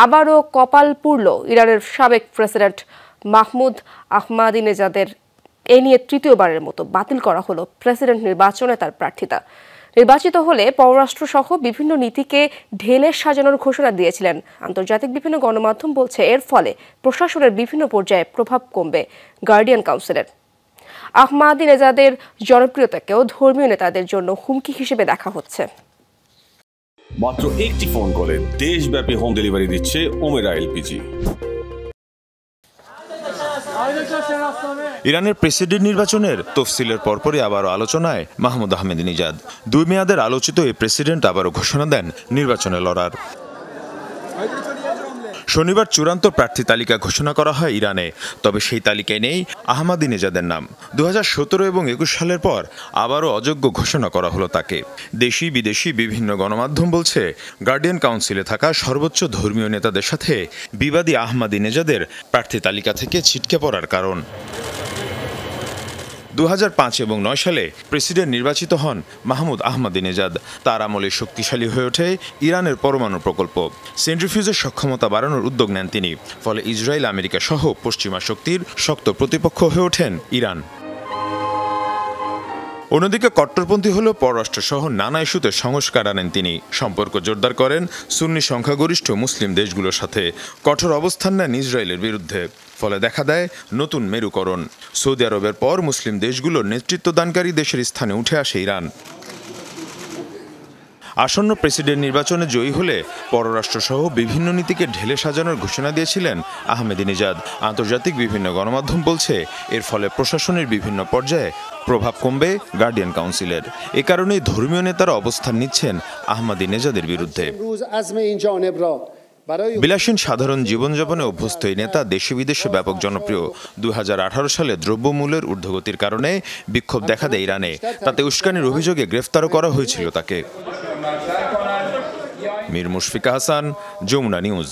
আবারও কপাল পুড়ল ইরানের সাবেক প্রেসিডেন্ট মাহমুদ আহমাদিনেজাদের। এ নিয়ে তৃতীয়বারের মতো বাতিল করা হলো প্রেসিডেন্ট নির্বাচনে তার প্রার্থিতা। নির্বাচিত হলে পররাষ্ট্র সহ বিভিন্ন নীতিকে ঢেলে সাজানোর ঘোষণা দিয়েছিলেন। আন্তর্জাতিক বিভিন্ন গণমাধ্যম বলছে এর ফলে প্রশাসনের বিভিন্ন পর্যায়ে প্রভাব কমবে গার্ডিয়ান কাউন্সিলের। আহমাদিনেজাদের জনপ্রিয়তাকেও ধর্মীয় নেতাদের জন্য হুমকি হিসেবে দেখা হচ্ছে। মাত্র একটি ফোন কলে দেশব্যাপী হোম ডেলিভারি দিচ্ছে ওমেরা এলপিজি। ইরানের প্রেসিডেন্ট নির্বাচনের তফসিলের পরপরই আবারও আলোচনায় মাহমুদ আহমেদিনেজাদ। 2 মেয়াদের আলোচিত এই প্রেসিডেন্ট আবারও ঘোষণা দেন নির্বাচনে লড়ার। শনিবার চূড়ান্ত প্রার্থী তালিকা ঘোষণা করা হয় ইরানে, তবে সেই তালিকায় নেই আহমাদিনেজাদের নাম। 2017 এবং 21 সালের পর আবারও অযোগ্য ঘোষণা করা হলো তাকে। দেশি বিদেশি বিভিন্ন গণমাধ্যম বলছে গার্ডিয়ান কাউন্সিলে থাকা সর্বোচ্চ ধর্মীয় নেতাদের সাথে বিবাদী আহমাদিনেজাদের প্রার্থী তালিকা থেকে ছিটকে পড়ার কারণ। 2005 এবং 9 সালে প্রেসিডেন্ট নির্বাচিত হন মাহমুদ আহমাদিনেজাদ। তার আমলে শক্তিশালী হয়ে ওঠে ইরানের পরমাণু প্রকল্প। সেন্ট্রিফিউজের সক্ষমতা বাড়ানোর উদ্যোগ নেন তিনি। ফলে ইসরায়েল, আমেরিকা সহ পশ্চিমা শক্তির শক্ত প্রতিপক্ষ হয়ে ওঠেন ইরান। অন্যদিকে কট্টরপন্থী হলেও পররাষ্ট্রসহ নানা ইস্যুতে সংস্কার আনেন তিনি। সম্পর্ক জোরদার করেন সুন্নি সংখ্যাগরিষ্ঠ মুসলিম দেশগুলোর সাথে। কঠোর অবস্থান নেন ইসরায়েলের বিরুদ্ধে। ফলে দেখা দেয় নতুন মেরুকরণ। সৌদি আরবের পর মুসলিম দেশগুলোর নেতৃত্বদানকারী দেশের স্থানে উঠে আসে ইরান। আসন্ন প্রেসিডেন্ট নির্বাচনে জয়ী হলে পররাষ্ট্রসহ বিভিন্ন নীতিকে ঢেলে সাজানোর ঘোষণা দিয়েছিলেন আহমেদিনেজাদ। আন্তর্জাতিক বিভিন্ন গণমাধ্যম বলছে এর ফলে প্রশাসনের বিভিন্ন পর্যায়ে প্রভাব কমবে গার্ডিয়ান কাউন্সিলের। এ কারণেই ধর্মীয় নেতারা অবস্থান নিচ্ছেন আহমাদিনেজাদের বিরুদ্ধে। বিলাসীন সাধারণ জীবনযাপনে অভ্যস্ত এই নেতা দেশে বিদেশে ব্যাপক জনপ্রিয়। 2018 সালে দ্রব্যমূল্যের ঊর্ধ্বগতির কারণে বিক্ষোভ দেখা দেয় ইরানে। তাতে উস্কানির অভিযোগে গ্রেফতারও করা হয়েছিল তাকে। মীর মুশফিকা হাসান, যমুনা নিউজ।